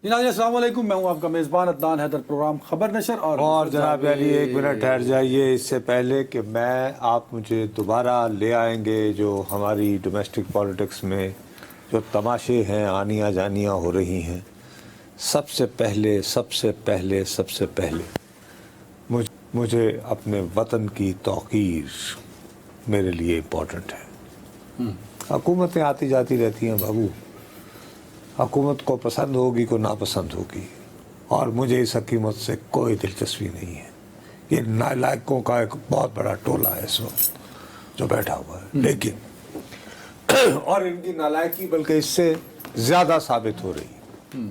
جناب السلام علیکم، میں ہوں آپ کا میزبان عدنان حیدر، پروگرام خبر نشر اور جناب علی ایک منٹ ٹھہر جائیے اس سے پہلے کہ آپ مجھے دوبارہ لے آئیں گے جو ہماری ڈومیسٹک پالیٹکس میں جو تماشے ہیں، آنیاں جانیاں ہو رہی ہیں، سب سے پہلے مجھے اپنے وطن کی توقیر میرے لیے امپورٹنٹ ہے۔ حکومتیں آتی جاتی رہتی ہیں بابو، حکومت کو پسند ہوگی کو ناپسند ہوگی، اور مجھے اس حکومت سے کوئی دلچسپی نہیں ہے۔ یہ نالائقوں کا ایک بہت بڑا ٹولہ ہے اس وقت جو بیٹھا ہوا ہے، لیکن اور ان کی نالائقی بلکہ اس سے زیادہ ثابت ہو رہی ہے۔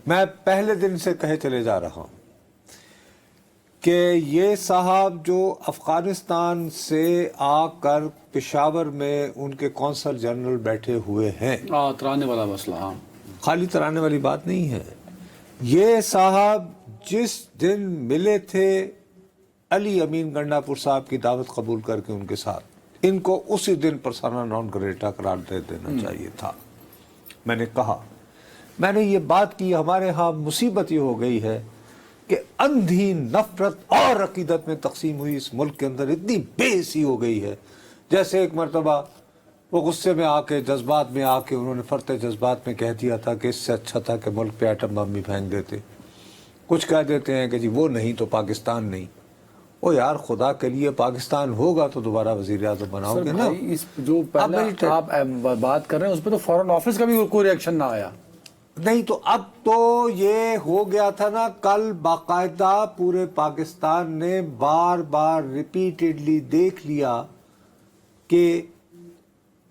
میں پہلے دن سے کہے چلے جا رہا ہوں کہ یہ صاحب جو افغانستان سے آ کر پشاور میں ان کے قونصل جنرل بیٹھے ہوئے ہیں، ترانے والا مسئلہ، ہاں خالی ترانے والی بات نہیں ہے، یہ صاحب جس دن ملے تھے علی امین گنڈا پور صاحب کی دعوت قبول کر کے ان کے ساتھ، ان کو اسی دن پرسونا نان گریٹا قرار دے دینا چاہیے تھا۔ میں نے کہا، میں نے یہ بات کی، ہمارے ہاں مصیبت یہ ہو گئی ہے کہ اندھی نفرت اور عقیدت میں تقسیم ہوئی اس ملک کے اندر اتنی بے حسی ہو گئی ہے، جیسے ایک مرتبہ وہ غصے میں آ کے، جذبات میں آ کے انہوں نے فرط جذبات میں کہہ دیا تھا کہ اس سے اچھا تھا کہ ملک پہ ایٹم بم بھی پھینک دیتے۔ کچھ کہہ دیتے ہیں کہ جی وہ نہیں تو پاکستان نہیں۔ او یار، خدا کے لیے پاکستان ہوگا تو دوبارہ وزیر اعظم بناؤ گے نا۔ اس جو پہلے آپ بات کر رہے ہیں اس پہ تو فورن آفس کا بھی کوئی ریئیکشن نہ آیا نہیں تو اب تو یہ ہو گیا تھا نا، کل باقاعدہ پورے پاکستان نے بار بار ریپیٹڈلی دیکھ لیا کہ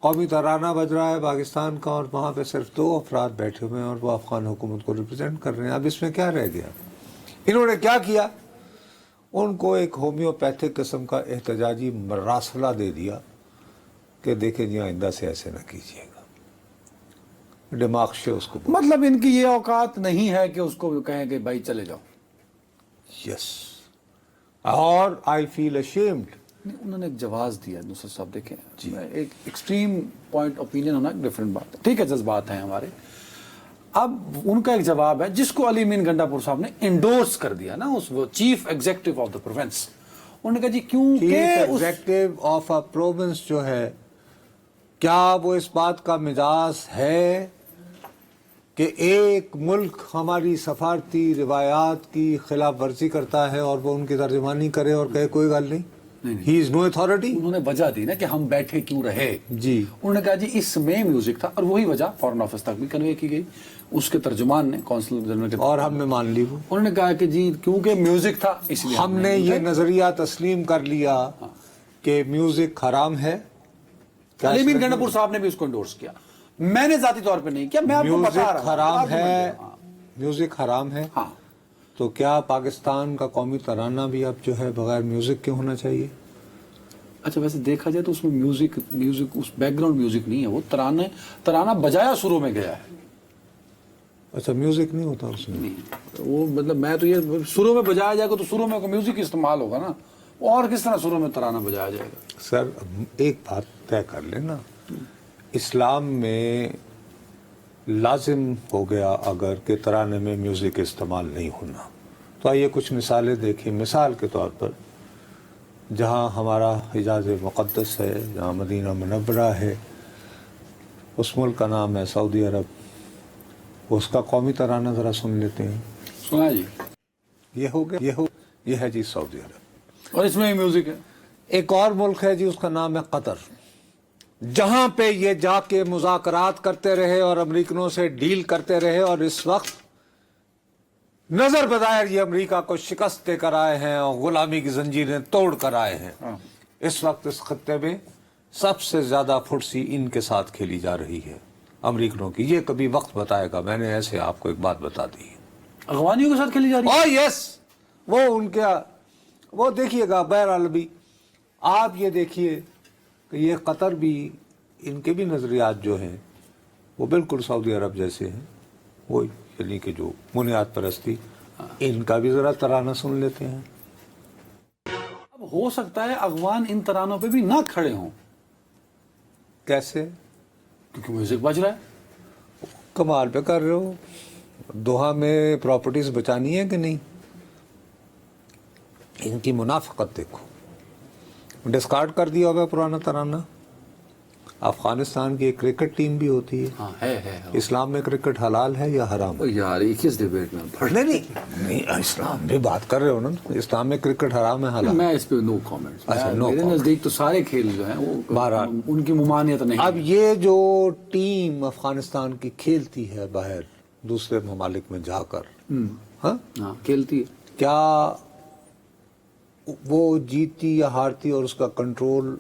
قومی ترانہ بج رہا ہے پاکستان کا، اور وہاں پہ صرف 2 افراد بیٹھے ہوئے ہیں اور وہ افغان حکومت کو ریپرزینٹ کر رہے ہیں۔ اب اس میں کیا رہ گیا؟ انہوں نے کیا کیا؟ ان کو ایک ہومیوپیتھک قسم کا احتجاجی مراسلہ دے دیا کہ دیکھیں جی آئندہ سے ایسے نہ کیجیے گا۔ دماغ سے اس کو مطلب ان کی یہ اوقات نہیں ہے کہ اس کو کہیں کہ بھائی چلے جاؤ۔ یس، اور آئی فیل ashamed۔ انہوں نے ایک جواز دیا نصرت صاحب، دیکھیں ایک ایکسٹریم پوائنٹ اوپینین ہونا ایک ڈفرینٹ بات ہے، ٹھیک ہے جذبات ہیں ہمارے۔ اب ان کا ایک جواب ہے جس کو علی امین گنڈا پور صاحب نے انڈورس کر دیا نا، اس وہ chief executive of the province, انہوں نے کہا جی کیونکہ ایگزیکٹو آف اے پروونس جو ہے، کیا وہ اس بات کا مزاج ہے کہ ایک ملک ہماری سفارتی روایات کی خلاف ورزی کرتا ہے اور وہ ان کی ترجمانی کرے اور کہے کوئی گل نہیں، ہی از نو اتھارٹی؟ انہوں نے وجہ دی نا کہ ہم بیٹھے کیوں رہے جی، انہوں نے کہا جی اس میں میوزک تھا، اور وہی وجہ فورن آفس تک بھی کنوے کی گئی اس کے ترجمان نے، قونصل جنرل کے، اور ہم نے مان لی وہ۔ انہوں نے کہا کہ جی کیونکہ میوزک تھا اس لیے ہم نے یہ نظریہ تسلیم کر لیا کہ میوزک حرام ہے۔ علی امین گنڈا پور صاحب نے بھی اس کو انڈورس کیا، میں نے ذاتی طور پہ نہیں کیا، میں آپ کو بتا رہا ہوں۔ حرام ہے، میوزک حرام ہے، ہاں، تو کیا پاکستان کا قومی ترانہ بھی اب جو ہے بغیر میوزک کے ہونا چاہیے؟ اچھا ویسے دیکھا جائے تو اس میں میوزک اس بیک گراؤنڈ میوزک نہیں ہے، وہ ترانہ بجایا شروع میں گیا ہے۔ اچھا میوزک نہیں ہوتا اس میں؟ وہ مطلب میں تو یہ شروع میں بجایا جائے گا تو شروع میں میوزک استعمال ہوگا نا، اور کس طرح شروع میں ترانہ بجایا جائے گا؟ سر ایک بات طے کر لینا، اسلام میں لازم ہو گیا اگر کہ ترانے میں میوزک استعمال نہیں ہونا، تو آئیے کچھ مثالیں دیکھیں۔ مثال کے طور پر جہاں ہمارا حجاز مقدس ہے، جہاں مدینہ منورہ ہے، اس ملک کا نام ہے سعودی عرب، اس کا قومی ترانہ ذرا سن لیتے ہیں۔ سنا جی، یہ ہو گیا، یہ ہے جی سعودی عرب، اور اس میں میوزک ہے۔ ایک اور ملک ہے جی، اس کا نام ہے قطر، جہاں پہ یہ جا کے مذاکرات کرتے رہے اور امریکنوں سے ڈیل کرتے رہے، اور اس وقت نظر بظاہر یہ امریکہ کو شکست دے کر آئے ہیں اور غلامی کی زنجیریں توڑ کر آئے ہیں۔ اس وقت اس خطے میں سب سے زیادہ پھرسی ان کے ساتھ کھیلی جا رہی ہے، امریکنوں کی۔ یہ کبھی وقت بتائے گا، میں نے ایسے آپ کو ایک بات بتا دی ہے۔ افغانیوں کے ساتھ کھیلی جا رہی ہے؟ یس، وہ ان کے، وہ دیکھیے گا، بہرحال بھی آپ یہ دیکھیے کہ یہ قطر بھی، ان کے بھی نظریات جو ہیں وہ بالکل سعودی عرب جیسے ہیں، وہ یعنی کہ جو بنیاد پرستی، ان کا بھی ذرا ترانہ سن لیتے ہیں۔ اب ہو سکتا ہے افغان ان ترانوں پہ بھی نہ کھڑے ہوں، کیسے؟ کیونکہ میوزک بج رہا ہے۔ کمال پہ کر رہے ہو، دوحہ میں پراپرٹیز بچانی ہے کہ نہیں؟ ان کی منافقت دیکھو، ڈسکارڈ کر دیا ہوگا پرانا ترانہ. افغانستان کی ایک کرکٹ ٹیم بھی ہوتی ہے. ہاں ہے اسلام میں کرکٹ حلال ہے یا حرام ہے؟ یار یہ کس ڈیبیٹ میں نہیں اسلام بھی بات کر رہے ہو نا، اسلام میں کرکٹ حرام ہے حلال؟ میں اس پہ نو کامنٹس. اچھا، no میرے comment. نزدیک تو سارے کھیل جو ہیں وہ بہرحال ان کی ممانعت نہیں. اب یہ جو ٹیم افغانستان کی کھیلتی ہے باہر دوسرے ممالک میں جا کر، ہاں ہاں کھیلتی ہے. کیا وہ جیتی یا ہارتی اور اس کا کنٹرول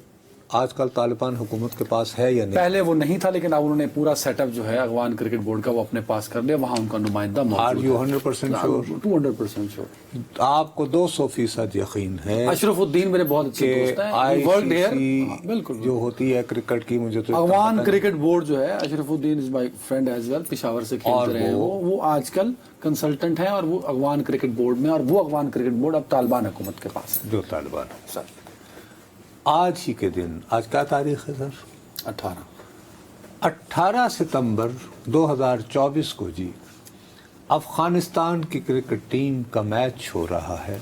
آج کل طالبان حکومت کے پاس ہے یا نہیں؟ پہلے وہ نہیں تھا، لیکن اب انہوں نے پورا سیٹ اپ جو ہے افغان کرکٹ بورڈ کا وہ اپنے پاس کر لیا. وہاں ان کا نمائندہ آر موجود یو ہے. 100% شور؟ 200% شور. آپ کو 200% یقین ہے اشرف الدین میرے بہت اچھے کہ دوست ہیں. آئی He worked here. سی بالکل جو ہوتی ہے کرکٹ کی، مجھے تو افغان کرکٹ بورڈ جو ہے، Ashraf Uddin as my friend as well, Peshawar سے کھیلتے رہے ہیں وہ آج کل کنسلٹنٹ ہیں اور وہ افغان کرکٹ بورڈ میں، اور وہ افغان کرکٹ بورڈ اب طالبان حکومت کے پاس ہے. جو طالبان سر آج ہی کے دن، آج کیا تاریخ ہے سر؟ 18 ستمبر 2024 کو جی افغانستان کی کرکٹ ٹیم کا میچ ہو رہا ہے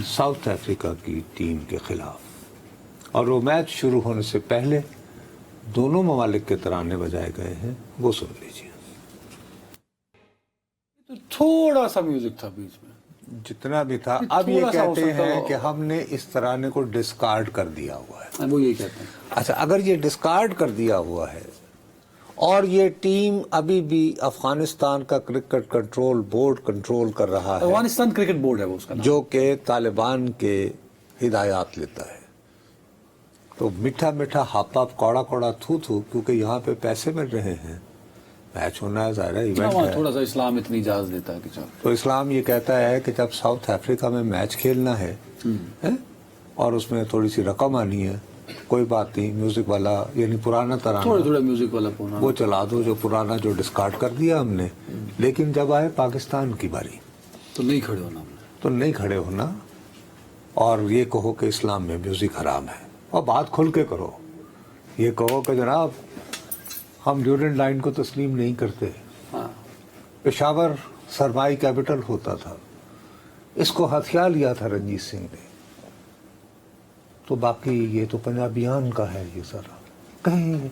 ساؤتھ افریقہ کی ٹیم کے خلاف، اور وہ میچ شروع ہونے سے پہلے دونوں ممالک کے ترانے بجائے گئے ہیں. وہ سن لیجیے. تھوڑا سا میوزک تھا بیچ میں، جتنا بھی تھا. اب یہ کہتے ہیں کہ ہم نے اس ترانے کو ڈسکارڈ کر دیا ہوا ہے. وہ یہی کہتے ہیں. اچھا، اگر یہ ڈسکارڈ کر دیا ہوا ہے اور یہ ٹیم ابھی بھی افغانستان کا کرکٹ کنٹرول بورڈ کنٹرول کر رہا ہے، افغانستان کرکٹ بورڈ ہے وہ اس کا نام. جو کہ طالبان کے ہدایات لیتا ہے، تو میٹھا میٹھا ہاپ ہاپ کوڑا کوڑا تھو تھو، کیونکہ یہاں پہ پیسے مل رہے ہیں، میچ ہونا ہے، ظاہر ہے ایونٹ ہے. تھوڑا سا اسلام اتنی اجازت دیتا ہے کہ چلو. تو اسلام یہ کہتا ہے کہ جب ساؤتھ افریقہ میں میچ کھیلنا ہے اور اس میں تھوڑی سی رقم آنی ہے، کوئی بات نہیں، میوزک والا یعنی پرانا ترانہ تھوڑا میوزک والا پونا وہ چلا دو جو پرانا، جو ڈسکارڈ کر دیا ہم نے. لیکن جب آئے پاکستان کی باری تو نہیں کھڑے ہونا ہم نے. تو نہیں کھڑے ہونا اور یہ کہو کہ اسلام میں میوزک حرام ہے، اور بات کھل کے کرو. یہ کہو کہ جناب ہم ڈیورنٹ لائن کو تسلیم نہیں کرتے. ہاں پشاور سرمائی کیپٹل ہوتا تھا، اس کو ہتھیار لیا تھا رنجیت سنگھ نے. تو باقی یہ تو پنجابیان کا ہے، یہ سارا کہیں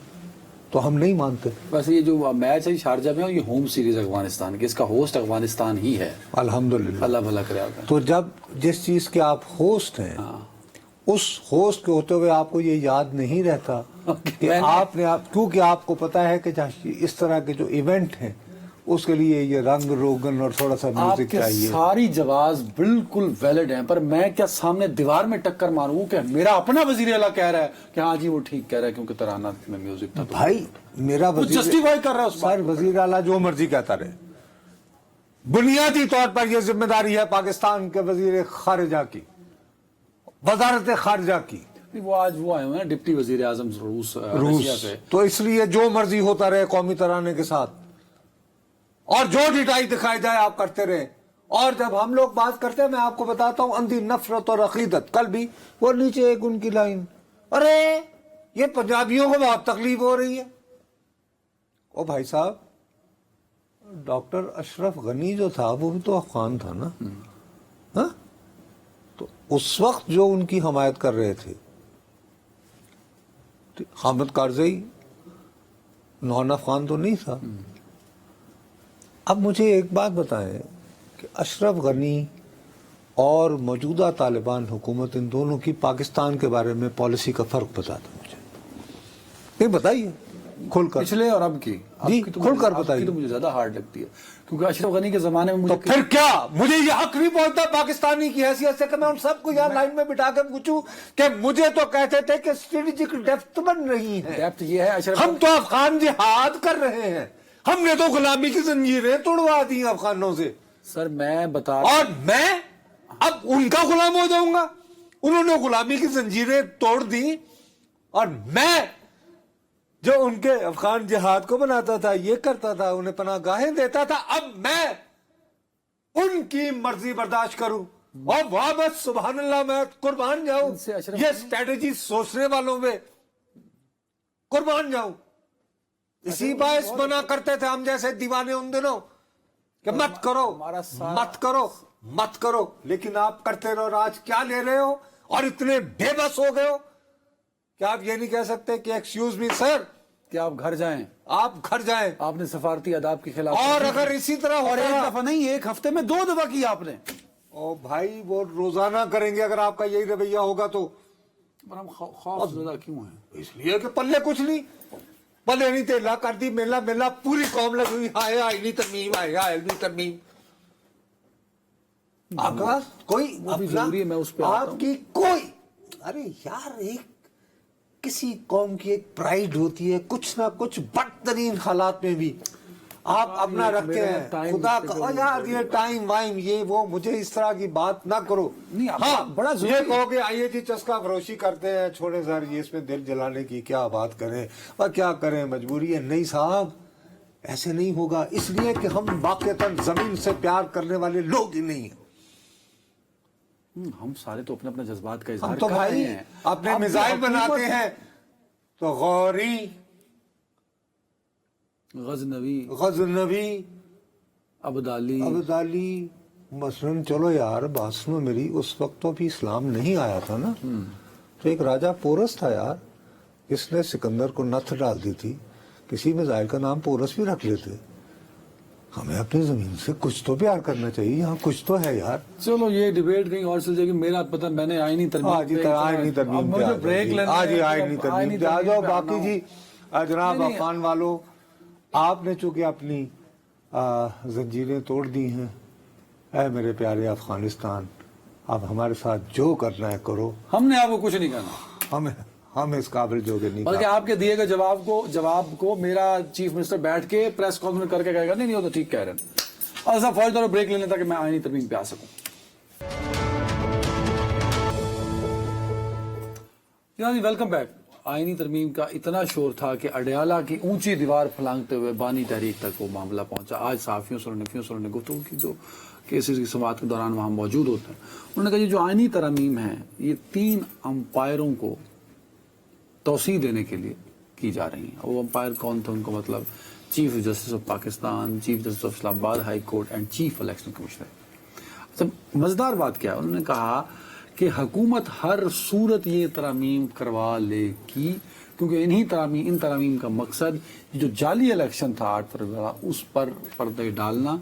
تو ہم نہیں مانتے. ویسے یہ جو میچ ہے شارجہ میں، یہ ہوم سیریز افغانستان کی، اس کا ہوسٹ افغانستان ہی ہے. الحمدللہ. اللہ بھلا کرے آپ کا. تو جب جس چیز کے آپ ہوسٹ ہیں، اس ہوسٹ کے ہوتے ہوئے آپ کو یہ یاد نہیں رہتا کہ آپ نے، کیونکہ آپ کو پتا ہے کہ اس طرح کے جو ایونٹ ہیں اس کے لیے یہ رنگ روگن اور تھوڑا سا آپ میوزک کے چاہیے. ساری جواز بالکل ویلڈ ہیں، پر میں کیا سامنے دیوار میں ٹکر ماروں کہ میرا اپنا وزیر اعلیٰ کہہ رہا ہے کہ ہاں جی وہ ٹھیک کہہ رہا ہے کیونکہ ترانہ میں میوزک تھا. بھائی میرا وزیر جسٹیفائی کر رہا ہے اس سر، وزیر اعلیٰ جو مرضی کہتا رہے، بنیادی طور پر یہ ذمہ داری ہے پاکستان کے وزیر خارجہ کی، وزارت خارجہ کی. وہ آج وہ آئے ہوئے ہیں ڈپٹی وزیر اعظم روس سے، تو اس لیے جو مرضی ہوتا رہے قومی ترانے کے ساتھ، اور جو ڈٹائی دکھائی جائے آپ کرتے رہے. اور جب ہم لوگ بات کرتے ہیں، میں آپ کو بتاتا ہوں، اندھی نفرت اور عقیدت. کل بھی وہ نیچے ایک ان کی لائن، ارے یہ پنجابیوں کو بہت تکلیف ہو رہی ہے. او بھائی صاحب، ڈاکٹر اشرف غنی جو تھا وہ بھی تو افغان تھا نا. ہاں، تو اس وقت جو ان کی حمایت کر رہے تھے، حامد کارزئی نان افغان تو نہیں تھا. اب مجھے ایک بات بتائیں کہ اشرف غنی اور موجودہ طالبان حکومت، ان دونوں کی پاکستان کے بارے میں پالیسی کا فرق بتا دیں مجھے. نہیں بتائیے کھل کر. پچھلے اور اب کی جی کھل کر بتائیے. تو مجھے زیادہ ہارڈ لگتی ہے کیونکہ اشرف غنی کے زمانے میں تو پھر کیا مجھے یہ حق نہیں پہنچتا پاکستانی کی حیثیت سے کہ میں ان سب کو یہاں لائن میں بٹھا کے پوچھوں کہ مجھے تو کہتے تھے کہ اسٹریٹجک ڈیپتھ بن رہی ہے. ڈیپتھ یہ ہے اشرف، ہم تو افغان جہاد کر رہے ہیں، ہم نے تو غلامی کی زنجیریں توڑوا دی افغانوں سے. سر میں بتا، اور میں اب ان کا غلام ہو جاؤں گا؟ انہوں نے غلامی کی زنجیریں توڑ دی، اور میں جو ان کے افغان جہاد کو بناتا تھا، یہ کرتا تھا، انہیں پناہ گاہیں دیتا تھا، اب میں ان کی مرضی برداشت کروں؟ اور واہ بس سبحان اللہ، میں قربان جاؤں یہ اسٹریٹجی سوچنے والوں میں، قربان جاؤں. اسی باعث منع کرتے تھے ہم جیسے دیوانے ان دنوں کہ مت کرو مت کرو، لیکن آپ کرتے رہو. آج کیا لے رہے ہو اور اتنے بے بس ہو گئے ہو کہ آپ یہ نہیں کہہ سکتے کہ ایکسکیوز می سر، کہ آپ گھر جائیں. آپ گھر جائیں. آپ نے سفارتی آداب کے خلاف اور اگر اسی طرح اور ہوتا ایک دفعہ نہیں، ایک ہفتے میں 2 دفعہ کی آپ نے. او بھائی وہ روزانہ کریں گے اگر آپ کا یہی رویہ ہوگا تو. پر ہم خوف زدہ کیوں ہیں؟ اس لیے کہ پلے کچھ نہیں، پلے نہیں تیلا کر دی میلا پوری قوم لگ ہوئی ہائے آئینی ترمیم آئے علمی ترمیم. آپ کا کوئی وہ بھی ضروری ہے، میں اس پہ آتا ہوں. آپ کی کوئی، ارے یار ایک کسی قوم کی ایک پرائیڈ ہوتی ہے کچھ نہ کچھ بدترین حالات میں بھی آپ اپنا رکھتے ہیں. خدا کا یار یہ ٹائم وائم یہ وہ مجھے اس طرح کی بات نہ کرو. ہاں بڑا یہ کہو کہ آئیے جی چسکا فروشی کرتے ہیں، چھوڑے سر یہ اس میں دل جلانے کی کیا بات کریں اور کیا کریں، مجبوری ہے. نہیں صاحب ایسے نہیں ہوگا، اس لیے کہ ہم واقعتاً زمین سے پیار کرنے والے لوگ ہی نہیں ہیں. ہم سارے تو اپنے اپنے جذبات کا ہم اظہار تو کر رہے بھائی ہیں. اپنے میزائل بناتے ہیں تو غوری غزنوی ابدالی مثلاً. چلو یار بات سنو میری، اس وقت تو ابھی اسلام نہیں آیا تھا نا، تو ایک راجہ پورس تھا یار، اس نے سکندر کو نتھ ڈال دی تھی. کسی میزائل کا نام پورس بھی رکھ لیتے. ہمیں اپنی زمین سے کچھ تو پیار کرنا چاہیے، یہاں کچھ تو ہے یار. چلو یہ ڈیبیٹ کہیں اور چل جائے گی. میرا پتہ میں نے آئینی ترمیم مجھے بریک لینا آج آئینی ترمیم پہ آ جاؤ. باقی جی جناب افغان والو، آپ نے چونکہ اپنی زنجیریں توڑ دی ہیں، اے میرے پیارے افغانستان، اب ہمارے ساتھ جو کرنا ہے کرو. ہم نے آپ کو کچھ نہیں کرنا. ہم اس قابل جو کہ نہیں. بلکہ آپ کے دیے گئے جواب کو میرا چیف منسٹر بیٹھ کے پریس کانفرنس کر کے کہے گا نہیں وہ تو ٹھیک کہہ رہے ہیں. اور ایسا فوج دورہ بریک لینے تھا کہ میں آئینی ترمیم پہ آ سکوں. جی ویلکم بیک. آئینی ترمیم کا اتنا شور تھا کہ اڈیالہ کی اونچی دیوار پھلانگتے ہوئے بانی تحریک تک وہ معاملہ پہنچا. آج صحافیوں سے انہوں نے گفتگو کی جو کیسز کی سماعت کے دوران وہاں موجود ہوتے ہیں. انہوں نے کہا یہ جو آئینی ترامیم ہیں یہ 3 امپائروں کو توسیع دینے کے لیے کی جا رہی ہیں. وہ امپائر کون تھے؟ ان کو مطلب chief justice of Pakistan, chief justice of Islamabad high court and chief election commissioner. اچھا مزیدار بات کیا انہوں نے کہا کہ حکومت ہر صورت یہ ترامیم کروا لے گی، کیونکہ ان ترامیم کا مقصد جو جعلی الیکشن تھا 8 فروری والا اس پر پردے ڈالنا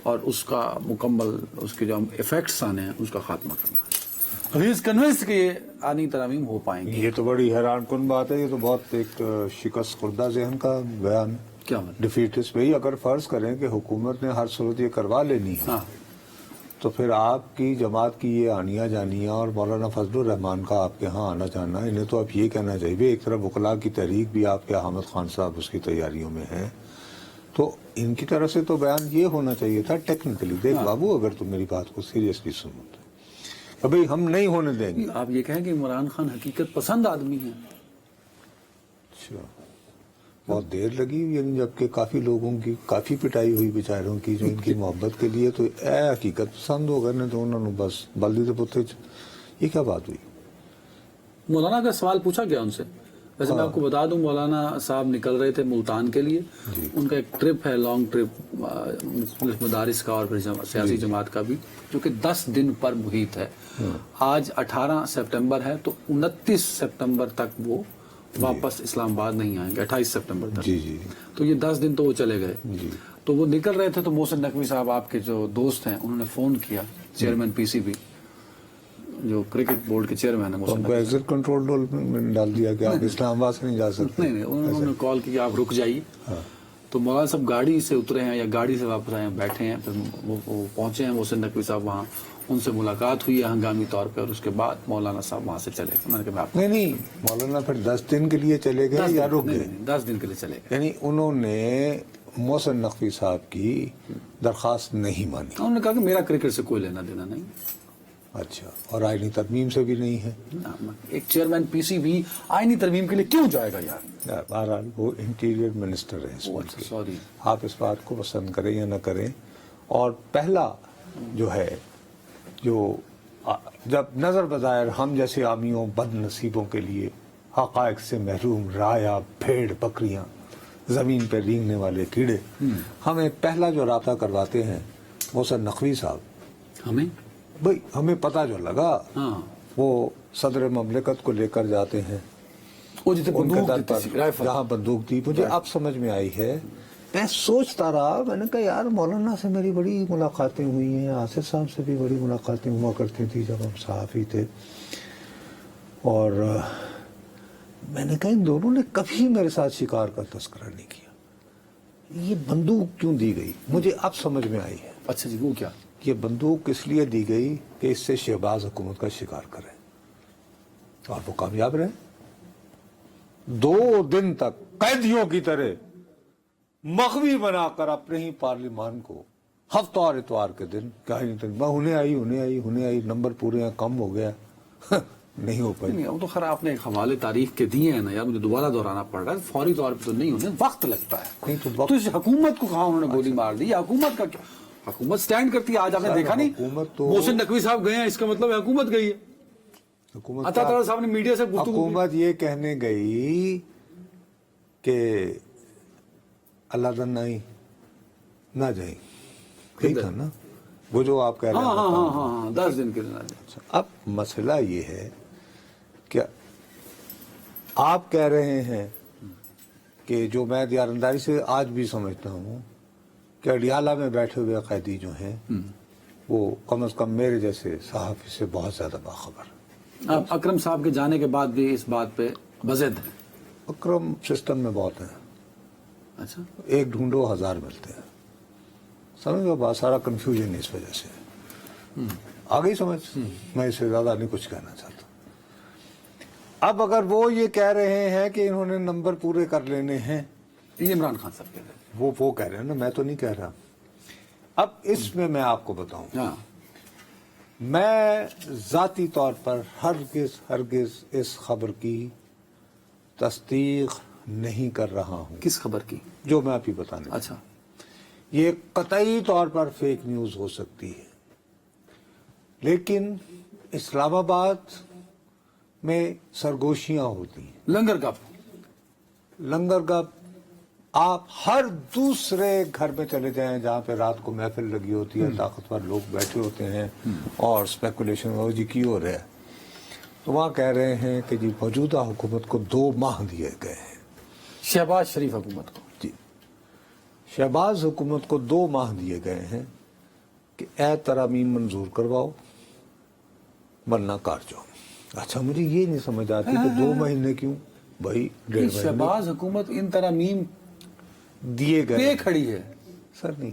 اور اس کا مکمل اس کے جو ایفیکٹس آنے ہیں اس کا خاتمہ کرنا ہے. ہی از کنونسڈ کہ یہ آئینی ترامیم ہو پائیں گے. یہ تو بڑی حیران کن بات ہے. یہ تو بہت ایک شکست خوردہ ذہن کا بیان. کیا مطلب؟ ڈیفیٹس بھائی اگر فرض کریں کہ حکومت نے ہر صورت یہ کروا لینی ہے تو پھر آپ کی جماعت کی یہ آنیا جانیاں اور مولانا فضل الرحمان کا آپ کے ہاں آنا جانا، انہیں تو اب یہ کہنا چاہیے. ایک طرف وکلاء کی تحریک بھی آپ کے حامد خان صاحب اس کی تیاریوں میں ہیں، تو ان کی طرف سے تو بیان یہ ہونا چاہیے تھا ٹیکنیکلی. دیکھ بابو اگر تم میری بات کو سیریسلی سنو تو بھائی ہم نہیں ہونے دیں گے. آپ یہ کہیں کہ عمران خان حقیقت پسند آدمی ہیں. اچھا بہت دیر لگی، یعنی جبکہ کافی لوگوں کی کافی پٹائی ہوئی بیچاروں کی جو ان کی محبت کے لیے، تو اے حقیقت پسند ہو گئے تو انہوں نے بس بلدی تو پتے. یہ کیا بات ہوئی؟ مولانا کا سوال پوچھا گیا ان سے. ویسے میں آپ کو بتا دوں مولانا صاحب نکل رہے تھے ملتان کے لیے. ان کا ایک ٹرپ ہے، لانگ ٹرپ مدارس کا اور پھر سیاسی جماعت کا بھی، جو کہ 10 دن پر محیط ہے. آج 18 سپٹمبر ہے تو 29 سپٹمبر تک وہ واپس اسلام آباد نہیں آئیں گے. 28 سپٹمبر تک. تو یہ 10 دن تو وہ چلے گئے. تو وہ نکل رہے تھے تو محسن نقوی صاحب آپ کے جو دوست ہیں انہوں نے فون کیا، چیئرمین پی سی بی جو کرکٹ بورڈ کے چیئرمین ہیں، ان کو ایگزٹ کنٹرول میں ڈال دیا کہ آپ اسلام آباد سے نہیں جا سکتے. نہیں انہوں نے کال کی کہ آپ رک جائیے. تو مولانا صاحب گاڑی سے اترے ہیں یا گاڑی سے واپس آئے ہیں، بیٹھے ہیں. پھر وہ پہنچے ہیں محسن نقوی صاحب وہاں، ان سے ملاقات ہوئی ہے ہنگامی طور پہ، اور اس کے بعد مولانا صاحب وہاں سے چلے گئے. میں نے کہا نہیں مولانا پھر 10 دن کے لیے چلے گئے یا رک گئے؟ 10 دن کے لیے چلے گئے. یعنی انہوں نے محسن نقوی صاحب کی درخواست نہیں مانی. انہوں نے کہا کہ میرا کرکٹ سے کوئی لینا دینا نہیں. اچھا، اور آئینی ترمیم سے بھی نہیں ہے. ایک چیئرمین پی سی بی آئینی ترمیم کے لیے کیوں جائے گا یار؟ بہرحال وہ انٹیریئر منسٹر ہے اس وقت. سوری، آپ اس بات کو پسند کریں یا نہ کریں. اور پہلا جو ہے جو جب نظر بظاہر ہم جیسے عامیوں بد نصیبوں کے لیے حقائق سے محروم رایا بھیڑ بکریاں زمین پہ رینگنے والے کیڑے. ہمیں پہلا جو رابطہ کرواتے ہیں وہ سر نقوی صاحب. ہمیں بھائی ہمیں پتہ جو لگا ہاں وہ صدر مملکت کو لے کر جاتے ہیں وہ جتنے ان کے بندوق در دیتی پر تھی، رائفل. جہاں بندوق دی. مجھے اب سمجھ میں آئی ہے. میں سوچتا رہا, میں نے کہا یار مولانا سے میری بڑی ملاقاتیں ہوئی ہیں, آصف صاحب سے بھی بڑی ملاقاتیں ہوا کرتی تھی جب ہم صحافی تھے, اور میں نے کہا ان دونوں نے کبھی میرے ساتھ شکار کا تذکرہ نہیں کیا. یہ بندوق کیوں دی گئی مجھے اب سمجھ میں آئی ہے. اچھا جی, وہ کیا؟ یہ بندوق اس لیے دی گئی کہ اس سے شہباز حکومت کا شکار کریں, اور وہ کامیاب رہے. 2 دن تک قیدیوں کی طرح مغوی بنا کر اپنے ہی پارلیمان کو ہفتہ اور اتوار کے دن کیا ہی نہیں, انہیں آئی نمبر پورے ہیں, کم ہو گیا نہیں ہو پائی. نہیں, وہ تو خیر آپ نے ایک حوالے تاریخ کے دیے ہیں نا یار, مجھے دوبارہ دہرانا پڑ رہا ہے. فوری طور پہ تو نہیں ہونے, وقت لگتا ہے. نہیں تو وقت, تو اس حکومت کو کہاں انہوں نے گولی مار دی؟ حکومت کا کیا, حکومت سٹینڈ کرتی ہے. آج آپ نے دیکھا نہیں حکومت تو محسن نقوی صاحب گئے ہیں, اس کا مطلب ہے حکومت گئی ہے. حکومت عطا تعالیٰ صاحب نے میڈیا سے گفتگو کی. حکومت یہ کہنے گئی کہ اللہ دن نہ جائیں, یہی تھا نا وہ جو آپ کہہ رہے ہیں. ہاں 10 دن کے لیے. اب مسئلہ یہ ہے کہ آپ کہہ رہے ہیں کہ جو میں دیارنداری سے آج بھی سمجھتا ہوں کہ اڈیالہ میں بیٹھے ہوئے قیدی جو ہیں وہ کم از کم میرے جیسے صحافی سے بہت زیادہ باخبر. اب اکرم صاحب کے جانے کے بعد بھی اس بات پہ بضد ہے. اکرم سسٹم میں بہت ہیں, اچھا, ایک ڈھونڈو 1000 ملتے ہیں. سمجھ گئے بات, سارا کنفیوژن اس وجہ سے آ گئی سمجھ. میں اس سے زیادہ نہیں کچھ کہنا چاہتا. اب اگر وہ یہ کہہ رہے ہیں کہ انہوں نے نمبر پورے کر لینے ہیں, یہ عمران خان صاحب کہہ رہے ہیں. وہ کہہ رہے ہیں نا, میں تو نہیں کہہ رہا. اب اس میں آپ کو بتاؤں, ہاں, میں ذاتی طور پر ہرگز اس خبر کی تصدیق نہیں کر رہا ہوں. کس خبر کی؟ جو میں آپ ہی بتانے. اچھا, یہ قطعی طور پر فیک نیوز ہو سکتی ہے, لیکن اسلام آباد میں سرگوشیاں ہوتی ہیں. لنگر لنگر گپ آپ ہر دوسرے گھر میں چلے جائیں جہاں پہ رات کو محفل لگی ہوتی ہے, طاقتور لوگ بیٹھے ہوتے ہیں اور اسپیکولیشن ہو جی کی ہو رہا ہے, تو وہاں کہہ رہے ہیں کہ جی موجودہ حکومت کو 2 ماہ دیے گئے ہیں. شہباز شریف حکومت کو. جی, شہباز حکومت کو 2 ماہ دیے گئے ہیں کہ اے ترامیم منظور کرواؤ ورنہ کاٹ جاؤ. اچھا, مجھے یہ نہیں سمجھ آتی کہ 2 مہینے کیوں بھائی, 1.5 مہینے شہباز حکومت ان ترامیم دیے گئے پہ کھڑی ہے. سر. نہیں,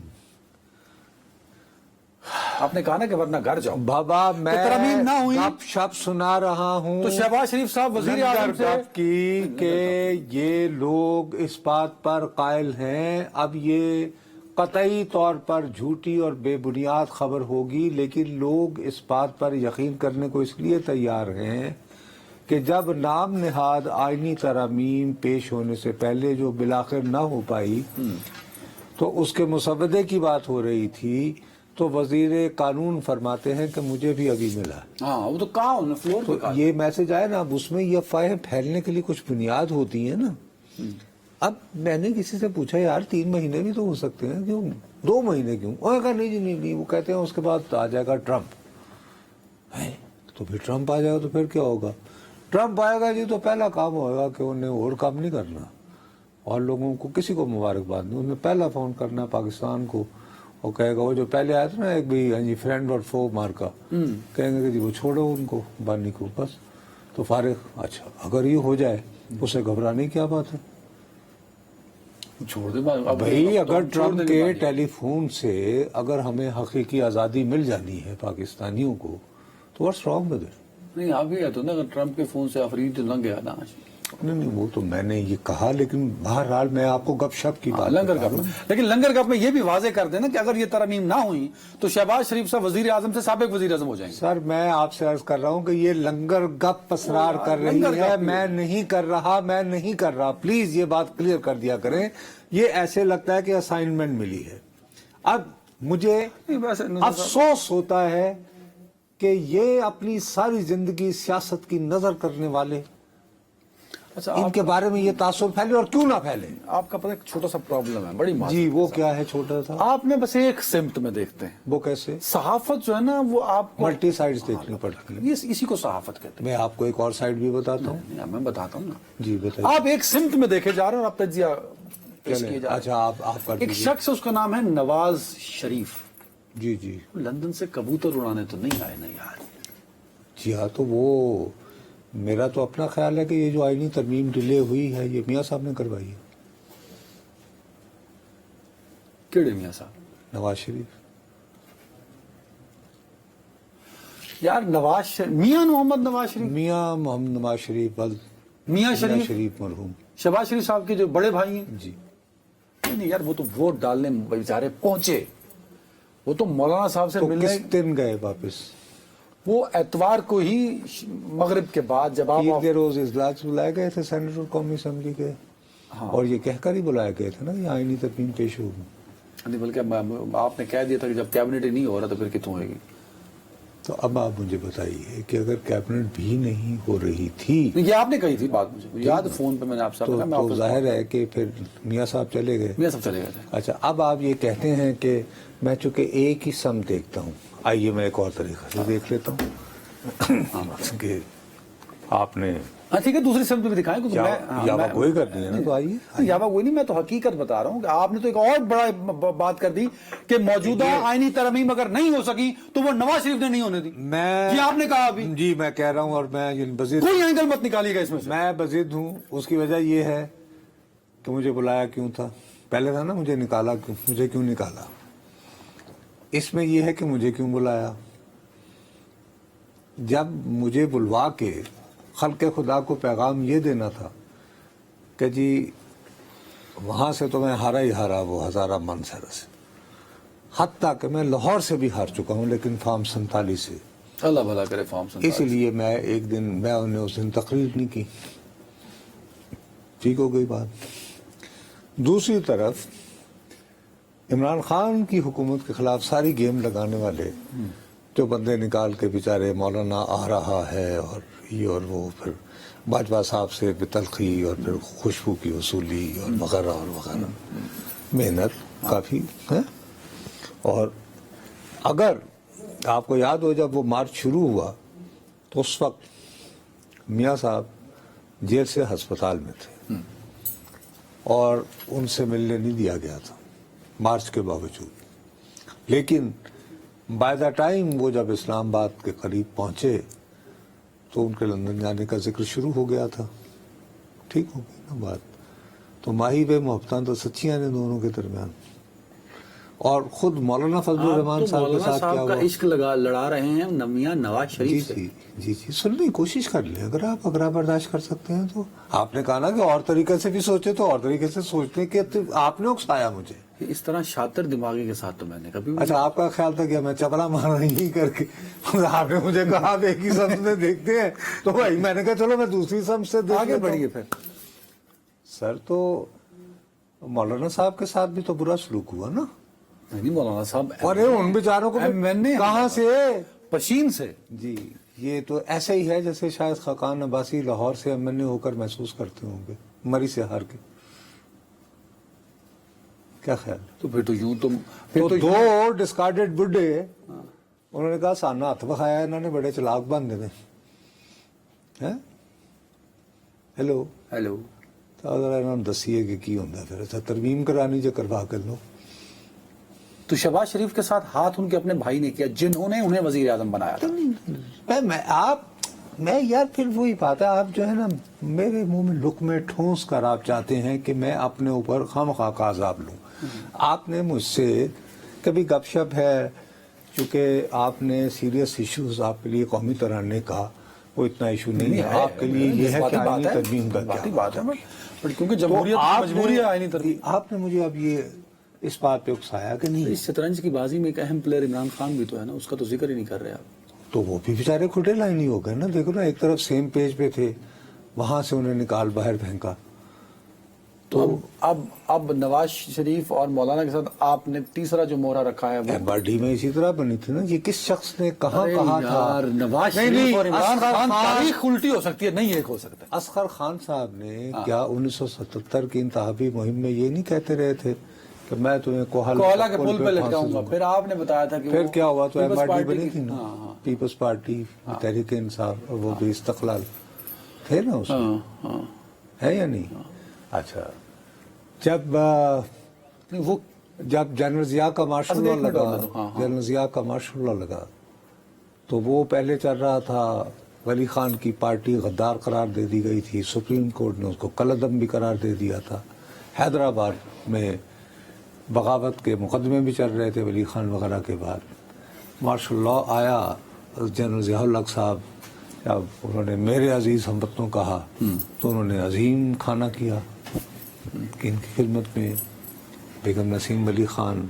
آپ نے کہا نا کہ ورنہ گھر جاؤ. بابا میں ترامیم نہ ہوئی گپ شپ سنا رہا ہوں تو شہباز شریف صاحب وزیر اعظم سے گپ کی کہ یہ لوگ اس بات پر قائل ہیں. اب یہ قطعی طور پر جھوٹی اور بے بنیاد خبر ہوگی, لیکن لوگ اس بات پر یقین کرنے کو اس لیے تیار ہیں کہ جب نام نہاد آئینی ترامیم پیش ہونے سے پہلے جو بالآخر نہ ہو پائی تو اس کے مسودے کی بات ہو رہی تھی, تو وزیر قانون فرماتے ہیں کہ مجھے بھی ابھی ملا. ہاں, وہ تو کہا انہوں نے فلور پہ کہا. یہ میسج آئے نا, اب اس میں یہ افواہیں پھیلنے کے لیے کچھ بنیاد ہوتی ہیں نا. اب میں نے کسی سے پوچھا یار 3 مہینے بھی تو ہو سکتے ہیں, کیوں 2 مہینے کیوں؟ انہوں نے کہا نہیں جی نہیں, وہ کہتے ہیں اس کے بعد آ جائے گا ٹرمپ. تو پھر ٹرمپ آ جائے گا تو پھر کیا ہوگا؟ ٹرمپ آئے گا جی تو پہلا کام ہوگا کہ انہیں اور کام نہیں کرنا, اور لوگوں کو کسی کو مبارکباد نہیں, انہیں پہلا فون کرنا پاکستان کو, اور کہے گا وہ جو پہلے آیا تھا نا ایک بھی, ہاں جی فرینڈ اور فو مارکا, کہیں گے کہ جی وہ چھوڑو ان کو, بانی کو, بس تو فارغ. اچھا, اگر یہ ہو جائے اسے گھبرانے کی کیا بات ہے؟ چھوڑ دے بھائی, اگر ٹرمپ کے ٹیلی فون سے اگر ہمیں حقیقی آزادی مل جانی ہے پاکستانیوں کو, تو واٹس رانگ ود اٹ؟ نہیں, آپ یہ تو نا اگر ٹرمپ کے فون سے آفرین تو لنگ گیا نا. نہیں, وہ تو میں نے یہ کہا, لیکن بہرحال میں آپ کو گپ شپ کی بات لنگر گپ میں, لیکن لنگر گپ میں یہ بھی واضح کر دینا کہ اگر یہ ترامیم نہ ہوئی تو شہباز شریف صاحب وزیر اعظم سے سابق وزیر اعظم ہو جائیں گے. سر, میں آپ سے عرض کر رہا ہوں کہ یہ لنگر گپ اسرار کر رہی ہے, میں نہیں کر رہا. پلیز یہ بات کلیئر کر دیا کریں. یہ ایسے لگتا ہے کہ اسائنمنٹ ملی ہے. اب مجھے افسوس ہوتا ہے کہ یہ اپنی ساری زندگی سیاست کی نظر کرنے والے اچھا، ان کے بارے میں یہ تعصب پھیلے اور کیوں نہ پھیلے. آپ کا پتہ ایک چھوٹا سا پرابلم ہے، بڑی جی وہ کیا ہے چھوٹا سا؟ آپ نے بس ایک سمت میں دیکھتے ہیں. وہ کیسے؟ صحافت جو ہے نا وہ آپ کو ملٹی سائڈز دیکھنی پڑتی ہیں. اسی کو صحافت کہتے میں آپ کو ایک اور سائڈ بھی بتاتا ہوں. ہیں. میں بتاتا ہوں نا، جی بتائیے. آپ ایک سمت میں دیکھے جا رہے ہیں اور آپ تجزیہ پیش کیے جا رہے اچھا آپ کر ہیں. ایک دیجیے. شخص اس کا نام ہے نواز شریف. جی جی لندن سے کبوتر اڑانے تو نہیں آئے نا یار. جی ہاں، تو وہ میرا تو اپنا خیال ہے کہ یہ جو آئینی ترمیم ڈیلے ہوئی ہے یہ میاں صاحب نے کروائی ہے. کیڑے میاں صاحب؟ نواز شریف. یار میاں محمد نواز شریف، میاں محمد نواز شریف بل میاں شریف شریف مرحوم. شہباز شریف صاحب کے جو بڑے بھائی ہیں. جی نہیں یار، وہ تو ووٹ ڈالنے بیچارے پہنچے، وہ تو مولانا صاحب سے تو ملنے. کس دن گئے واپس؟ وہ اتوار کو ہی مغرب کے بعد جب آپ عید کے روز اجلاس بلائے گئے تھے سینٹ اور قومی اسمبلی کے، اور یہ کہہ کر ہی بلائے گئے تھے نا یہ آئینی ترمیم پیش ہوگی. نہیں، بلکہ آپ نے کہہ دیا تھا کہ جب کیبنٹ ہی نہیں ہو رہا تو پھر کتوں ہوئے گی. تو اب آپ مجھے بتائیے کہ اگر کیبنٹ بھی نہیں ہو رہی تھی یہ آپ نے کہی تھی بات، مجھے یاد، فون پہ میں نے آپ سے کہا. تو ظاہر ہے کہ پھر میاں صاحب چلے گئے. میاں صاحب چلے گئے تھے. اچھا اب آپ یہ کہتے ہیں کہ میں چونکہ ایک ہی سم دیکھتا ہوں، آئیے میں ایک اور طریقہ سے دیکھ لیتا ہوں کہ آپ نے ہاں ٹھیک ہے، دوسری سمت بھی دکھائیں کیونکہ یاوا گوئی کر دی ہے نا. تو آئیے. یاوا گوئی نہیں، میں تو حقیقت بتا رہا ہوں کہ آپ نے تو ایک اور بڑا بات کر دی کہ موجودہ آئینی ترمیم اگر نہیں ہو سکی تو وہ نواز شریف نے نہیں ہونے دی. میں یہ آپ نے کہا ابھی. جی میں کہہ رہا ہوں، اور میں بزید کوئی اینگل مت نکالیے گا اس میں سے. میں بزید ہوں. اس کی وجہ یہ ہے کہ مجھے بلایا کیوں تھا. پہلے تھا نا مجھے نکالا کیوں، مجھے کیوں نکالا. اس میں یہ ہے کہ مجھے کیوں بلایا. جب مجھے بلوا کے خلق خدا کو پیغام یہ دینا تھا کہ جی وہاں سے تو میں ہارا ہی ہارا، وہ ہزارہ منصر سے، حتیٰ کہ میں لاہور سے بھی ہار چکا ہوں لیکن فارم 47 سے. اللہ بھلا کرے فارم 47. اس لیے میں ایک دن میں انہیں اس دن تقریر نہیں کی. ٹھیک ہو گئی بات. دوسری طرف عمران خان کی حکومت کے خلاف ساری گیم لگانے والے جو بندے نکال کے بیچارے مولانا آ رہا ہے اور یہ اور وہ، پھر باجوہ صاحب سے بتلخی اور پھر خوشبو کی وصولی اور وغیرہ اور وغیرہ، محنت کافی ہے. اور اگر آپ کو یاد ہو جب وہ مارچ شروع ہوا تو اس وقت میاں صاحب جیل سے ہسپتال میں تھے اور ان سے ملنے نہیں دیا گیا تھا مارچ کے باوجود. لیکن بائی دا ٹائم وہ جب اسلام آباد کے قریب پہنچے تو ان کے لندن جانے کا ذکر شروع ہو گیا تھا. ٹھیک ہو گئی نا بات. تو ماہی بے محبتاں تو سچیاں نے دونوں کے درمیان. اور خود مولانا فضل الرحمان صاحب کے ساتھ کیا ہوا. عشق لڑا رہے ہیں میاں نواز شریف سے. جی سننے کی کوشش کر لیں اگر آپ برداشت کر سکتے ہیں تو. آپ نے کہا نا کہ اور طریقے سے بھی سوچے تو اور طریقے سے سوچنے کے آپ نے اکسایا مجھے. اس طرح شاطر دماغی کے ساتھ تو میں نے کبھی. اچھا آپ کا خیال تھا کہ میں چپلا مار نہیں کر کے آپ نے مجھے کہا آپ ایک ہی سمت میں دیکھتے ہیں تو بھائی میں نے کہا چلو میں دوسری سمت سے آگے بڑھیے پھر. سر تو مولانا صاحب کے ساتھ بھی تو برا سلوک ہوا نا. نہیں مولانا صاحب، ارے ان بیچاروں کو میں نے کہاں سے پشین سے. جی یہ تو ایسے ہی ہے جیسے شاید خاقان عباسی لاہور سے ایم این اے ہو کر محسوس کرتے ہوں گے مری سے ہار کے. کیا خیال؟ تو پھر تو یوں تو دو ڈسکارڈڈ بڈھے انہوں نے کہا سانا ہاتھ بخایا انہوں نے بڑے چلاک بندے نے. ہیلو تو اگر انہوں نے دسیے کہ کی ہوتا ہے پھر. اچھا ترمیم کرانی جو کروا کر لو. تو شہباز شریف کے ساتھ ہاتھ ان کے اپنے بھائی نے کیا جنہوں نے انہیں وزیر اعظم بنایا تھا. میں یار پھر وہی بات ہے آپ جو ہے نا میرے منہ میں لک میں ٹھونس کر آپ چاہتے ہیں کہ میں اپنے اوپر خواہ کا عذاب لوں. آپ نے مجھ سے کبھی گپ شپ ہے چونکہ آپ نے سیریس ایشوز آپ کے لیے قومی ترانے کا وہ اتنا ایشو نہیں ہے آپ کے لیے. یہ ہے کہ آئینی ترمیم کا کیا بات ہے کیونکہ جمہوریت مجبوری ہے آئینی ترمیم. آپ نے مجھے اب یہ اس بات پہ اکسایا کہ نہیں. اس شطرنج کی بازی میں ایک اہم پلیئر عمران خان بھی تو ہے نا، اس کا تو ذکر ہی نہیں کر رہے آپ. تو وہ بھی بیچارے کھٹے لائن ہی ہو گئے نا. دیکھو نا ایک طرف سیم پیج پہ تھے وہاں سے انہیں نکال باہر پھینکا تو اب نواز شریف اور مولانا کے ساتھ آپ نے تیسرا جو مہرہ رکھا ہے وہ MRD میں اسی طرح بنی تھی نا. یہ کس شخص نے کہاں کہا تھا؟ یار نواز شریف اور عمران خان تاریخ الٹی ہو سکتی ہے, نہیں ایک ہو سکتا. اصغر خان صاحب نے کیا 1977 کی انتخابی مہم میں یہ نہیں کہتے رہے تھے کہ میں تمہیں کوہلا کے پل پہ لٹکاؤں گا؟ پھر آپ نے بتایا تھا کہ پھر کیا ہوا تو پیپلز MRD پارٹی بنی کی- تھی نا, ہاں پیپلز پارٹی, تحریک انصاف, اور وہ بھی استقلال تھے نا اس میں, ہاں ہے یا نہیں؟ اچھا, جب وہ جنرل ضیاء کا مارشل اصل لا ایک منٹ لگا, ہوتا تو, ہاں. جنرل ضیاء کا مارشل لا لگا تو وہ پہلے چل رہا تھا, ولی خان کی پارٹی غدار قرار دے دی گئی تھی, سپریم کورٹ نے اس کو کالعدم بھی قرار دے دیا تھا, حیدرآباد میں بغاوت کے مقدمے بھی چل رہے تھے ولی خان وغیرہ کے بعد. مارشل لا آیا, جنرل ضیاء الحق صاحب جب انہوں نے میرے عزیز ہم وطنوں کہا تو انہوں نے عظیم کھانا کیا کہ ان کی خدمت میں بیگم نسیم ولی خان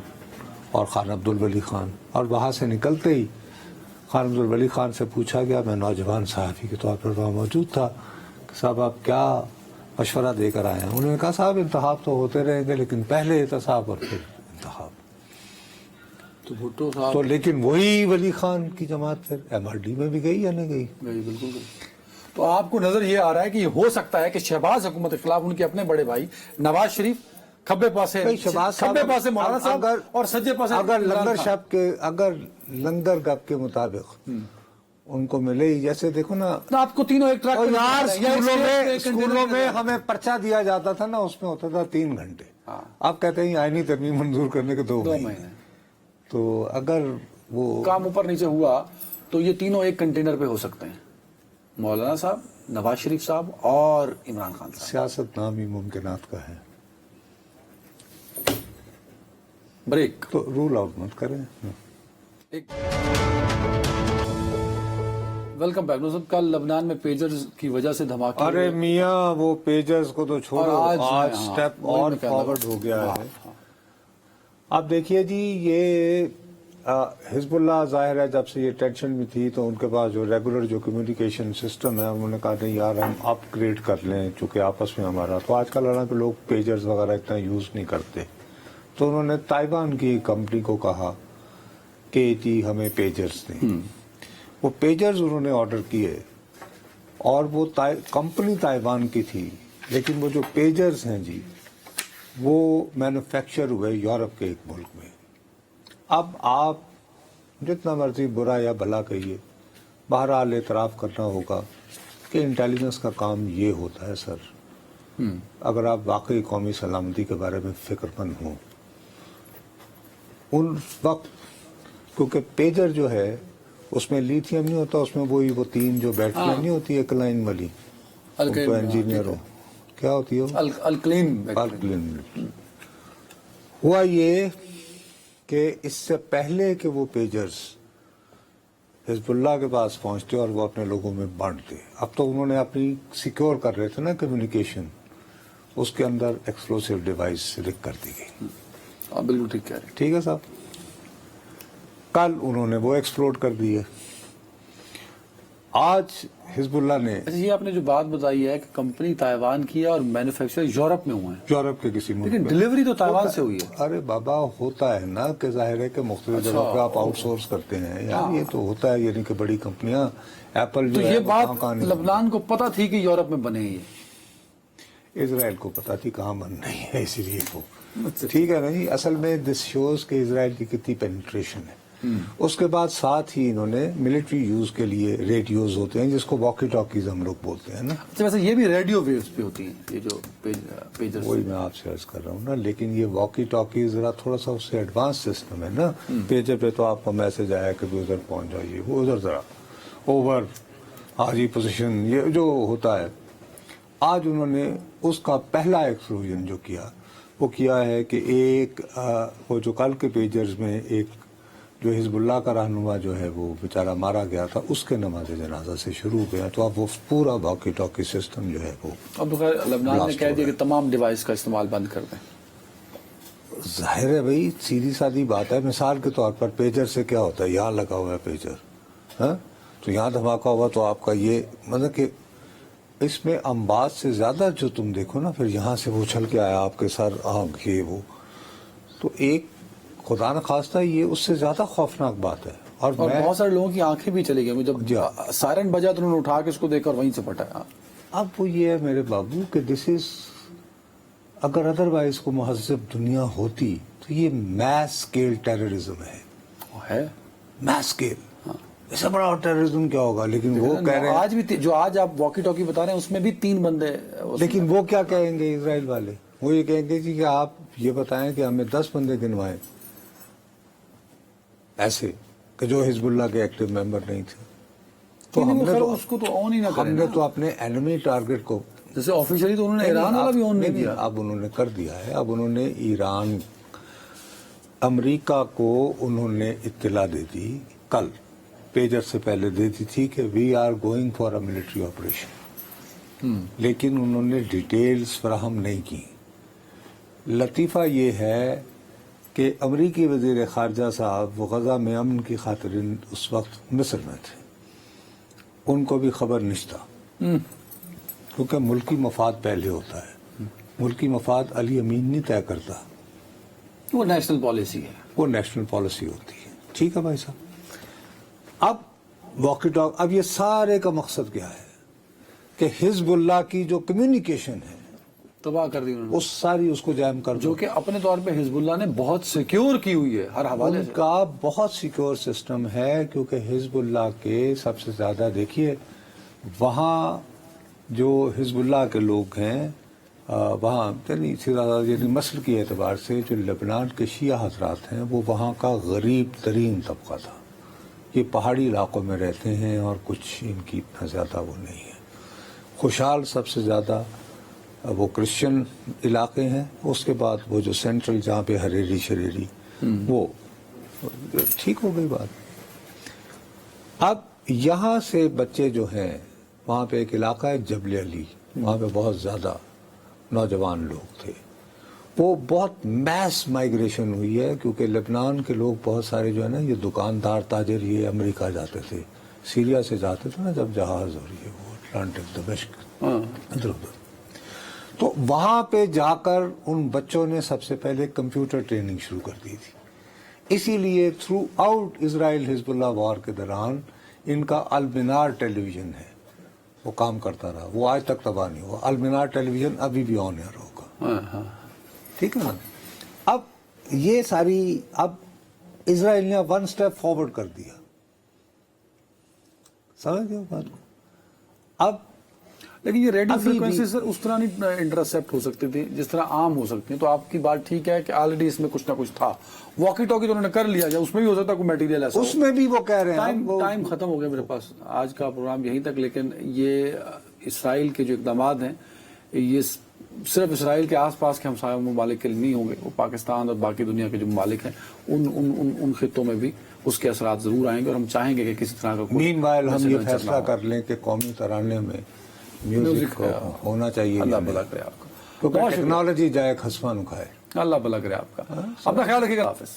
اور خان عبد الولی خان. اور وہاں سے نکلتے ہی خان عبد الولی خان سے پوچھا گیا, میں نوجوان صحافی کے طور پر وہاں موجود تھا, کہ صاحب آپ کیا مشورہ دے کر آئے ہیں؟ انہوں نے کہا صاحب انتخاب تو ہوتے رہیں گے لیکن پہلے احتساب اور پھر انتخاب. تو بھٹو صاحب تو لیکن وہی ولی خان کی جماعت پھر MRD میں بھی گئی یا نہیں گئی؟ بالکل. تو آپ کو نظر یہ آ رہا ہے کہ یہ ہو سکتا ہے کہ شہباز حکومت کے خلاف ان کے اپنے بڑے بھائی نواز شریف کھبے پاسے شہباز کھبے پاسے مولانا صاحب اور سجے پاسے اگر عمران لنگر خان. شب کے اگر لنگر گپ کے مطابق ان کو ملے ہی, جیسے دیکھو نا تو آپ کو تینوں ایک ٹریک اور پہ یار بتا رہے ہیں. اسکولوں میں ہمیں پرچہ دیا جاتا تھا نا, اس میں ہوتا تھا 3 گھنٹے. آپ کہتے ہیں آئینی ترمیم منظور کرنے کے 2 مہینے. تو اگر وہ کام اوپر نیچے ہوا تو یہ تینوں ایک کنٹینر پہ ہو سکتے ہیں, مولانا صاحب, نواز شریف صاحب اور عمران خان صاحب. سیاست نام ہی ممکنات کا ہے, بریک. تو رول آؤٹ مت کریں. Welcome back. صاحب کل لبنان میں پیجرز کی وجہ سے دھماکے ارے میاں وہ پیجرز کو تو چھوڑو, اور آج سٹیپ اور فارورڈ ہو گیا ہے. اب دیکھیے جی, یہ حزب اللہ ظاہر ہے جب سے یہ ٹینشن میں تھی تو ان کے پاس جو ریگولر جو کمیونیکیشن سسٹم ہے انہوں نے کہا نہیں یار ہم اپ گریڈ کر لیں چونکہ آپس میں ہمارا, تو آج کل حالانکہ لوگ پیجرز وغیرہ اتنا یوز نہیں کرتے, تو انہوں نے تائیوان کی کمپنی کو کہا کہ جی ہمیں پیجرز دیں. وہ پیجرز انہوں نے آرڈر کیے اور وہ کمپنی تائیوان کی تھی, لیکن وہ جو پیجرز ہیں جی وہ مینوفیکچر ہوئے یورپ کے ایک ملک میں. اب آپ جتنا مرضی برا یا بھلا کہیے, بہرحال اعتراف کرنا ہوگا کہ انٹیلیجنس کا کام یہ ہوتا ہے سر, اگر آپ واقعی قومی سلامتی کے بارے میں فکر مند ہوں. ان وقت کیونکہ پیجر جو ہے اس میں لیتھیم نہیں ہوتا, اس میں وہی وہ 3 جو بیٹریاں نہیں ہوتی ایک لائن والی, ان کو انجینئر ہو کیا ہوتی ہے الکلین. ہوا یہ کہ اس سے پہلے کہ وہ پیجرز حزب اللہ کے پاس پہنچتے اور وہ اپنے لوگوں میں بانٹتے, اب تو انہوں نے اپنی سیکیور کر رہے تھے نا کمیونیکیشن, اس کے اندر ایکسپلوسیو ڈیوائس رکھ کر دی گئی. بالکل ٹھیک کہہ رہے ہیں. ٹھیک ہے صاحب, کل انہوں نے وہ ایکسپلوڈ کر دیے. آج حزب اللہ نے یہ آپ نے جو بات بتائی ہے کہ کمپنی تائیوان کی ہے اور مینوفیکچر یورپ میں ہوئے ہیں, یورپ کے کسی ملک لیکن میں, ڈلیوری تو تائیوان سے ہوئی ہے. ارے بابا ہوتا ہے نا کہ ظاہر ہے کہ مختلف جگہوں پہ آپ آؤٹ سورس کرتے ہیں یار, یہ تو ہوتا ہے. یعنی کہ بڑی کمپنیاں ایپل تو جو ہے یہ وہ بات کہاں نہیں, لبنان کو پتا تھی کہ یورپ میں بنے یہ, اسرائیل کو پتا تھی کہاں بن رہی ہے, اسی لیے وہ ٹھیک ہے نا جی. اصل میں دس شوز کہ اسرائیل کی کتنی پینیٹریشن ہے. اس کے بعد ساتھ ہی انہوں نے ملٹری یوز کے لیے ریڈیوز ہوتے ہیں جس کو واکی ٹاکیز ہم لوگ بولتے ہیں نا. اچھا ویسے یہ بھی ریڈیو ویوز پہ ہوتی ہیں یہ جو پیجرز, وہی میں آپ سے عرض کر رہا ہوں نا, لیکن یہ واکی ٹاکیز ذرا تھوڑا سا اس سے ایڈوانس سسٹم ہے نا. پیجر پہ تو آپ کو میسج آیا کہ ادھر پہنچ جائیے, وہ ادھر ذرا اوور حاجی پوزیشن یہ جو ہوتا ہے. آج انہوں نے اس کا پہلا ایکسپلوژن جو کیا وہ کیا ہے کہ ایک وہ جو کل کے پیجرز میں ایک جو حزب اللہ کا رہنما جو ہے وہ بیچارہ مارا گیا تھا, اس کے نماز جنازہ سے شروع ہو گیا. تو اب وہ پورا باقی ٹاکی سسٹم جو ہے وہ اب تو خیر لبنان نے کہہ دیا کہ تمام ڈیوائس کا استعمال بند کر دیں. ظاہر ہے بھائی سیدھی سادی بات ہے. مثال کے طور پر پیجر سے کیا ہوتا ہے, یہاں لگا ہوا ہے پیجر, ہاں تو یہاں دھماکہ ہوا تو آپ کا یہ مطلب کہ اس میں انباز سے زیادہ جو تم دیکھو نا، پھر یہاں سے وہ اچھل کے آیا آپ کے سر آنکھ یہ وہ، تو ایک خدا نخواستہ یہ اس سے زیادہ خوفناک بات ہے. اور بہت سارے لوگوں کی آنکھیں بھی چلی گئی. جب سائرن بجا تو انہوں نے اٹھا کے اس کو دیکھ کر وہیں سے پٹایا. اب وہ یہ ہے میرے بابو کہ دس از، اگر ادروائز کو مہذب دنیا ہوتی تو یہ میس اسکیل ٹیررزم ہے. میس اسکیل ایسا بڑا ٹیررزم کیا ہوگا؟ لیکن وہ کہہ رہے ہیں آج بھی جو آج آپ واکی ٹاکی بتا رہے ہیں اس میں بھی 3 بندے. لیکن وہ کیا کہیں گے اسرائیل والے؟ وہ یہ کہیں گے کہ آپ یہ بتائیں کہ ہمیں 10 بندے گنوائے ایسے کہ جو حزب اللہ کے ایکٹیو ممبر نہیں تھے. تو اس کو تو آن ہی نہ ہم نے تو اپنے اینمی ٹارگٹ کو، جیسے آفیشلی تو انہوں نے ایران والا بھی آن نہیں کیا. اب انہوں نے کر دیا ہے. اب انہوں نے ایران، امریکہ کو انہوں نے اطلاع دے دی کل، پیجر سے پہلے دے دی تھی کہ we are going for a military operation, لیکن انہوں نے ڈیٹیلز فراہم نہیں کی. لطیفہ یہ ہے کہ امریکی وزیر خارجہ صاحب وہ غزہ میں امن کی خاطر اس وقت مصر میں تھے، ان کو بھی خبر نہیں تھا، کیونکہ ملکی مفاد پہلے ہوتا ہے. ملکی مفاد علی امین نہیں طے کرتا، وہ نیشنل پالیسی ہے، وہ نیشنل پالیسی ہوتی ہے. ٹھیک ہے بھائی صاحب. اب واکی ٹاک، اب یہ سارے کا مقصد کیا ہے کہ حزب اللہ کی جو کمیونیکیشن ہے تباہ کر دی انہوں نے، اس ساری اس کو جام کر دو، جو کہ اپنے طور پہ حزب اللہ نے بہت سیکیور کی ہوئی ہے ہر حوالے ان سے. کا بہت سیکیور سسٹم ہے. کیونکہ حزب اللہ کے سب سے زیادہ دیکھیے وہاں جو حزب اللہ کے لوگ ہیں وہاں یعنی مسل کے اعتبار سے جو لبنان کے شیعہ حضرات ہیں وہ وہاں کا غریب ترین طبقہ تھا. یہ پہاڑی علاقوں میں رہتے ہیں اور کچھ ان کی اتنا زیادہ وہ نہیں ہے. خوشحال سب سے زیادہ وہ کرسچن علاقے ہیں، اس کے بعد وہ جو سینٹرل جہاں پہ حریری شریری وہ ٹھیک ہو گئی بات. اب یہاں سے بچے جو ہیں، وہاں پہ ایک علاقہ ہے جبل علی، وہاں پہ بہت زیادہ نوجوان لوگ تھے. وہ بہت میس مائگریشن ہوئی ہے کیونکہ لبنان کے لوگ بہت سارے جو ہے نا یہ دکاندار تاجر یہ امریکہ جاتے تھے، سیریا سے جاتے تھے نا جب جہاز ہو رہی ہے وہ اٹلانٹک دمشق ادھر ادھر. تو وہاں پہ جا کر ان بچوں نے سب سے پہلے کمپیوٹر ٹریننگ شروع کر دی تھی. اسی لیے تھرو آؤٹ اسرائیل حزب اللہ وار کے دوران ان کا المنار ٹیلی ویژن ہے وہ کام کرتا رہا، وہ آج تک تباہ نہیں ہوا. المنار ٹیلی ویژن ابھی بھی آن ایئر ہوگا. ٹھیک ہے نا. اب یہ ساری، اب اسرائیل نے 1 اسٹیپ فارورڈ کر دیا، سمجھ گئے بات کو. اب لیکن یہ ریڈیو فریکوینسی سر اس طرح نہیں انٹرسپٹ ہو سکتی تھی جس طرح عام ہو سکتی ہیں. تو آپ کی بات ٹھیک ہے کہ آلریڈی اس میں کچھ نہ کچھ تھا. واکی ٹاکی تو انہوں نے کر لیا جائے، اس میں بھی ہو سکتا ہے کوئی میٹیریل ایسا، اس میں بھی وہ کہہ رہے ہیں. ٹائم ختم ہو گیا میرے پاس، آج کا پروگرام یہیں تک. لیکن یہ اسرائیل کے جو اقدامات ہیں یہ صرف اسرائیل کے آس پاس کے ہمسایہ ممالک کے لیے نہیں ہوں گے، وہ پاکستان اور باقی دنیا کے جو ممالک ہیں ان خطوں میں بھی اس کے اثرات ضرور آئیں گے. اور ہم چاہیں گے کہ کسی طرح کا مین وائل ہم یہ فیصلہ کر لیں کہ قومی ترانے میں میوزک ہونا چاہیے. اللہ بھلا کرے آپ کا، کیونکہ ٹیکنالوجی جائے خسمہ نکھائے. اللہ بھلا کرے آپ کا. اپنا خیال رکھیے گا. حافظ.